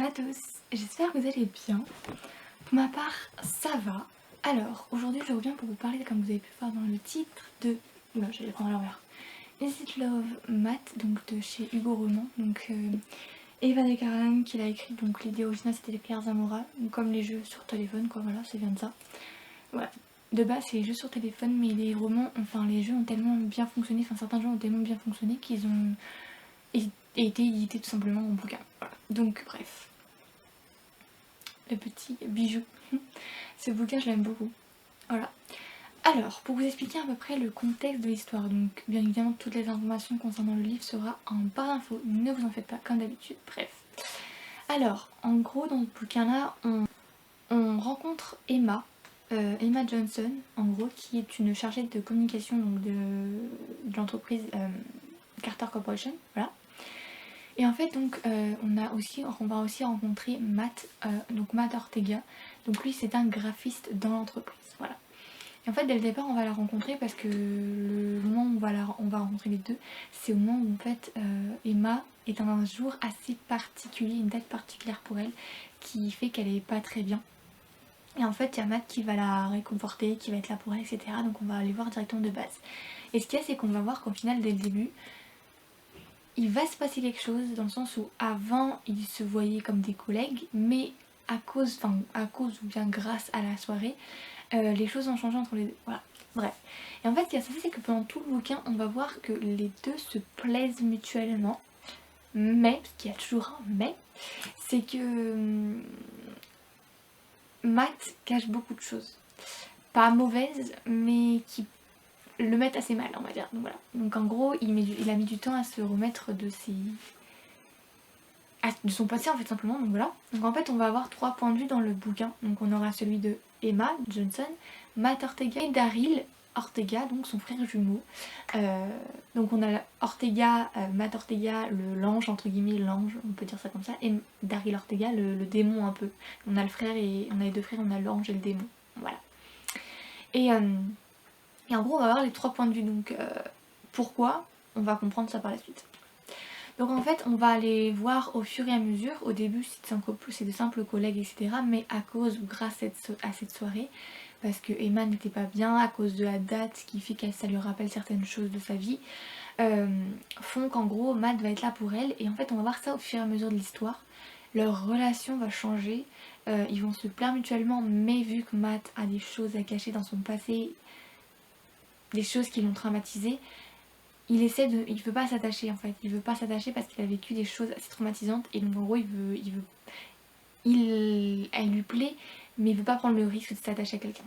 Bonjour à tous, j'espère que vous allez bien. Pour ma part, ça va. Alors, aujourd'hui je reviens pour vous parler, comme vous avez pu voir dans le titre, de... Oula, j'allais prendre à l'envers. Is It Love Matt, donc de chez Hugo Roman. Donc Eva de Caroline qui l'a écrit, donc l'idée originale c'était les Pierre Zamora, donc comme les jeux sur téléphone, quoi, voilà, ça vient de ça. Voilà. De base c'est les jeux sur téléphone, mais les romans, enfin les jeux ont tellement bien fonctionné, enfin certains jeux ont tellement bien fonctionné qu'ils ont été édités tout simplement en bouquin. Voilà. Donc bref. Le petit bijou. Ce bouquin je l'aime beaucoup. Voilà. Alors, pour vous expliquer à peu près le contexte de l'histoire, donc bien évidemment toutes les informations concernant le livre sera en barre d'infos, ne vous en faites pas comme d'habitude, bref. Alors, en gros dans ce bouquin là, on rencontre Emma, Emma Johnson, en gros, qui est une chargée de communication donc de l'entreprise Carter Corporation, voilà. Et en fait donc on va aussi rencontrer Matt, donc Matt Ortega, donc lui c'est un graphiste dans l'entreprise, voilà. Et en fait dès le départ on va la rencontrer parce que le moment où on va rencontrer les deux, c'est au moment où en fait Emma est un jour assez particulier, une date particulière pour elle, qui fait qu'elle est pas très bien. Et en fait il y a Matt qui va la réconforter, qui va être là pour elle, etc. Donc on va aller voir directement de base. Et ce qu'il y a c'est qu'on va voir qu'au final dès le début, il va se passer quelque chose dans le sens où avant ils se voyaient comme des collègues, mais à cause ou bien grâce à la soirée, les choses ont changé entre les deux. Voilà, bref. Et en fait, ce qui va se passer, c'est que pendant tout le bouquin, on va voir que les deux se plaisent mutuellement, mais, parce qu'il y a toujours un mais, c'est que Matt cache beaucoup de choses. Pas mauvaises, mais qui le mettent assez mal, on va dire. Donc voilà. Donc en gros, il a mis du temps à se remettre de son passé en fait simplement, donc voilà. Donc en fait on va avoir 3 points de vue dans le bouquin. Donc on aura celui de Emma Johnson, Matt Ortega et Daryl Ortega, donc son frère jumeau. Donc on a Ortega, Matt Ortega, l'ange entre guillemets, l'ange, on peut dire ça comme ça, et Daryl Ortega, le démon un peu. On a le frère et on a les deux frères, on a l'ange et le démon. Voilà. Et en gros on va avoir les 3 points de vue. Donc pourquoi? On va comprendre ça par la suite. Donc en fait on va aller voir au fur et à mesure. Au début c'est des simples collègues, etc. Mais à cause ou grâce à cette soirée, parce que Emma n'était pas bien à cause de la date qui fait que ça lui rappelle certaines choses de sa vie, font qu'en gros Matt va être là pour elle. Et en fait on va voir ça au fur et à mesure de l'histoire. Leur relation va changer, ils vont se plaire mutuellement, mais vu que Matt a des choses à cacher dans son passé, des choses qui l'ont traumatisé, il veut pas s'attacher en fait, il veut pas s'attacher parce qu'il a vécu des choses assez traumatisantes et donc en gros elle lui plaît mais il veut pas prendre le risque de s'attacher à quelqu'un.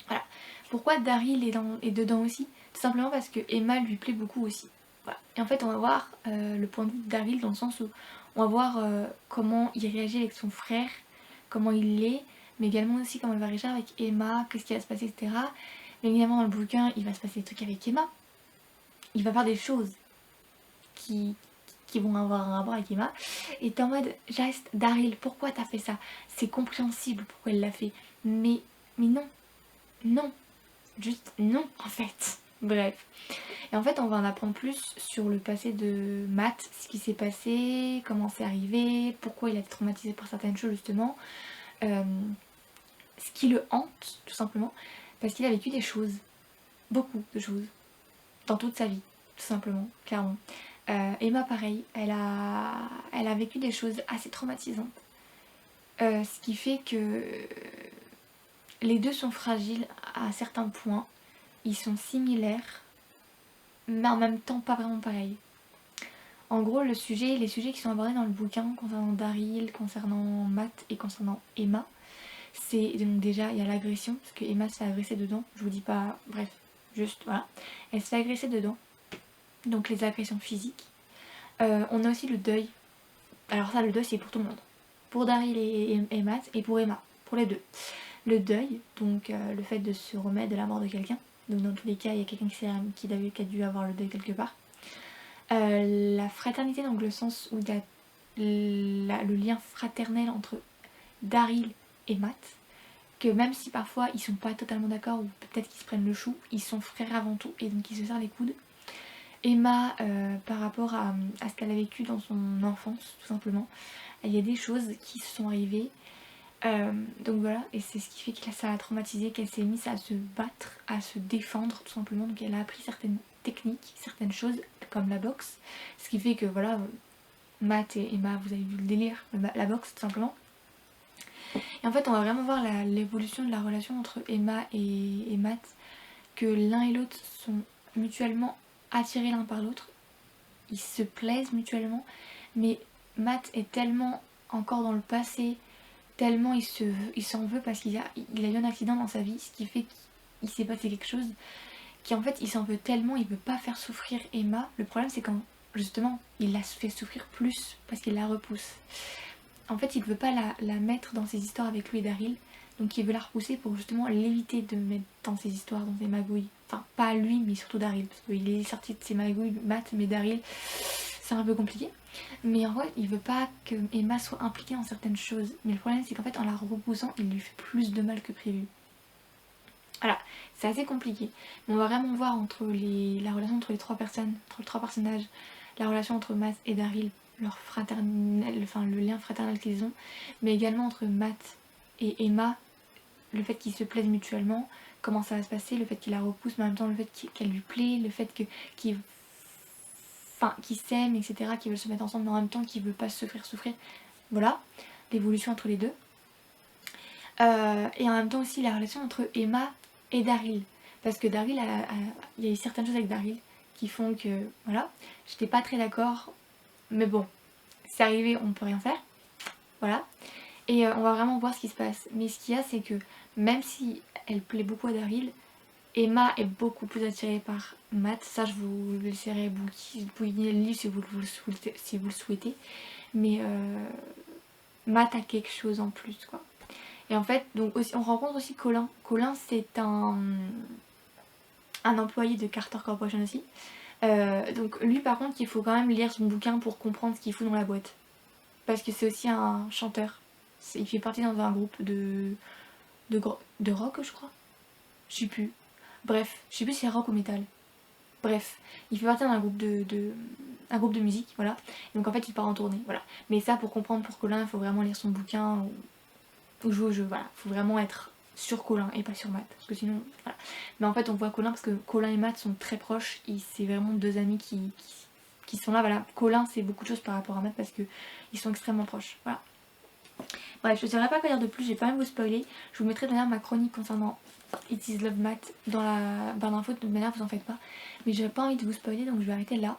Voilà. Pourquoi Daryl est dedans aussi? Tout simplement parce que Emma lui plaît beaucoup aussi. Voilà. Et en fait on va voir le point de vue de Daryl dans le sens où on va voir comment il réagit avec son frère, comment il l'est, mais également aussi comment il va réagir avec Emma, qu'est-ce qui va se passer, etc. Mais évidemment dans le bouquin il va se passer des trucs avec Emma. Il va faire des choses qui vont avoir un rapport avec Emma. Et t'es en mode, juste Daryl, pourquoi t'as fait ça? C'est compréhensible pourquoi elle l'a fait. Mais non, non, juste non en fait. Bref. Et en fait on va en apprendre plus sur le passé de Matt, ce qui s'est passé, comment c'est arrivé, pourquoi il a été traumatisé par certaines choses justement. Ce qui le hante tout simplement, parce qu'il a vécu des choses, beaucoup de choses, dans toute sa vie, tout simplement, clairement. Emma pareil, elle a vécu des choses assez traumatisantes. Ce qui fait que les deux sont fragiles à certains points. Ils sont similaires, mais en même temps pas vraiment pareils. En gros, les sujets qui sont abordés dans le bouquin concernant Daryl, concernant Matt et concernant Emma, c'est donc déjà il y a l'agression, parce que Emma se fait agresser dedans, je vous dis pas, bref, juste voilà. Elle se fait agresser dedans, donc les agressions physiques. On a aussi le deuil. Alors ça, le deuil c'est pour tout le monde. Pour Daryl et Matt et pour Emma, pour les deux. Le deuil, donc le fait de se remettre de la mort de quelqu'un. Donc dans tous les cas, il y a quelqu'un qui a dû avoir le deuil quelque part. La fraternité, donc le sens où il y a le lien fraternel entre Daryl et Matt. Que même si parfois ils sont pas totalement d'accord ou peut-être qu'ils se prennent le chou, ils sont frères avant tout et donc ils se serrent les coudes. Emma par rapport à ce qu'elle a vécu dans son enfance tout simplement. Il y a des choses qui se sont arrivées. Donc voilà, et c'est ce qui fait que ça l'a traumatisée, qu'elle s'est mise à se battre, à se défendre tout simplement. Donc elle a appris certaines techniques, certaines choses comme la boxe. Ce qui fait que voilà, Matt et Emma, vous avez vu le délire, la boxe tout simplement. Et en fait on va vraiment voir l'évolution de la relation entre Emma et Matt, que l'un et l'autre sont mutuellement attirés l'un par l'autre. Ils se plaisent mutuellement, mais Matt est tellement encore dans le passé, tellement il s'en veut parce qu'il a eu un accident dans sa vie, ce qui fait qu'il s'est passé quelque chose, qui en fait il s'en veut tellement, il veut pas faire souffrir Emma. Le problème c'est quand justement il la fait souffrir plus parce qu'il la repousse. En fait il veut pas la mettre dans ses histoires avec lui et Daryl, donc il veut la repousser pour justement l'éviter de mettre dans ses histoires, dans ses magouilles. Enfin pas lui mais surtout Daryl, parce qu'il est sorti de ses magouilles, Matt, mais Daryl c'est un peu compliqué. Mais en vrai il veut pas que Emma soit impliquée dans certaines choses, mais le problème c'est qu'en fait en la repoussant il lui fait plus de mal que prévu. Voilà, c'est assez compliqué, mais on va vraiment voir la relation entre les trois personnes, entre les trois personnages, la relation entre Matt et Daryl, leur fraternel, enfin le lien fraternel qu'ils ont, mais également entre Matt et Emma, le fait qu'ils se plaisent mutuellement, comment ça va se passer, le fait qu'il la repousse, mais en même temps le fait qu'elle lui plaît, le fait qu'ils s'aiment, etc., qu'ils veulent se mettre ensemble, mais en même temps qu'ils veulent pas se souffrir. Voilà, l'évolution entre les deux. Et en même temps aussi la relation entre Emma et Daryl. Parce que Daryl, il y a eu certaines choses avec Daryl qui font que, voilà, j'étais pas très d'accord, mais bon, c'est arrivé, on peut rien faire. Voilà. Et on va vraiment voir ce qui se passe. Mais ce qu'il y a, c'est que même si elle plaît beaucoup à Daryl, Emma est beaucoup plus attirée par Matt. Ça, je vous laisserai bouilliner le livre si vous le souhaitez. Mais Matt a quelque chose en plus, quoi. Et en fait, donc aussi, on rencontre aussi Colin. Colin, c'est un employé de Carter Corporation aussi. Donc lui, par contre, il faut quand même lire son bouquin pour comprendre ce qu'il fout dans la boîte. Parce que c'est aussi un chanteur. Il fait partie dans un groupe de rock, je crois. Je sais plus. Bref, je sais plus si c'est rock ou métal. Bref, il fait partie d'un groupe un groupe de musique, voilà. Donc en fait, il part en tournée, voilà. Mais ça, pour comprendre pour Colin, il faut vraiment lire son bouquin ou jouer au jeu, voilà. Il faut vraiment être sur Colin et pas sur Matt, parce que sinon, voilà. Mais en fait, on voit Colin parce que Colin et Matt sont très proches, et c'est vraiment deux amis qui sont là, voilà. Colin, c'est beaucoup de choses par rapport à Matt parce que ils sont extrêmement proches, voilà. Bref, je ne saurais pas quoi dire de plus, j'ai pas envie de vous spoiler. Je vous mettrai d'ailleurs ma chronique concernant It Is Love Matt dans la barre d'infos, de toute manière vous en faites pas. Mais j'ai pas envie de vous spoiler donc je vais arrêter là.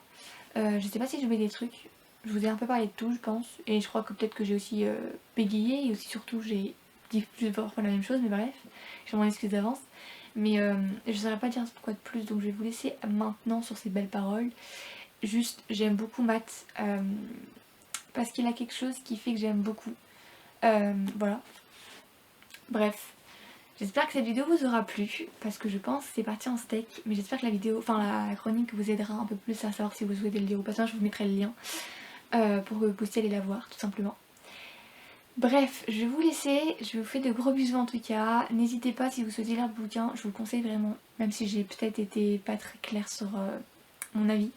Je sais pas si je mets des trucs, je vous ai un peu parlé de tout je pense. Et je crois que peut-être que j'ai aussi bégayé et aussi surtout j'ai dit plusieurs fois la même chose, mais bref, je m'en excuse d'avance. Mais je ne saurais pas dire quoi de plus donc je vais vous laisser maintenant sur ces belles paroles. Juste, j'aime beaucoup Matt parce qu'il a quelque chose qui fait que j'aime beaucoup. Voilà. Bref. J'espère que cette vidéo vous aura plu, parce que je pense que c'est parti en steak, mais j'espère que la chronique vous aidera un peu plus à savoir si vous souhaitez le lire ou pas. Sinon je vous mettrai le lien pour que vous puissiez aller la voir, tout simplement. Bref, je vais vous laisser, je vous fais de gros bisous en tout cas. N'hésitez pas si vous souhaitez lire le bouquin, je vous le conseille vraiment, même si j'ai peut-être été pas très claire sur mon avis.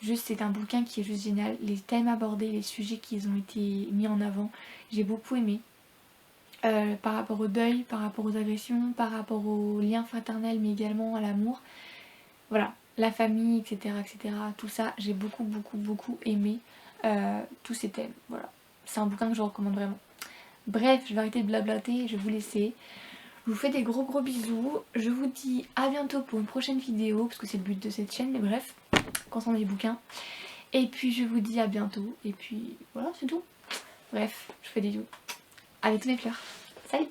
Juste c'est un bouquin qui est juste génial, les thèmes abordés, les sujets qui ont été mis en avant, j'ai beaucoup aimé. Par rapport au deuil, par rapport aux agressions, par rapport aux liens fraternels mais également à l'amour. Voilà, la famille, etc. etc. Tout ça, j'ai beaucoup aimé tous ces thèmes. Voilà, c'est un bouquin que je recommande vraiment. Bref, je vais arrêter de blablater, je vais vous laisser. Je vous fais des gros bisous. Je vous dis à bientôt pour une prochaine vidéo, parce que c'est le but de cette chaîne, mais bref, concernant les bouquins. Et puis je vous dis à bientôt, et puis voilà, c'est tout. Bref, je vous fais des bisous. Avec tous mes fleurs. Salut!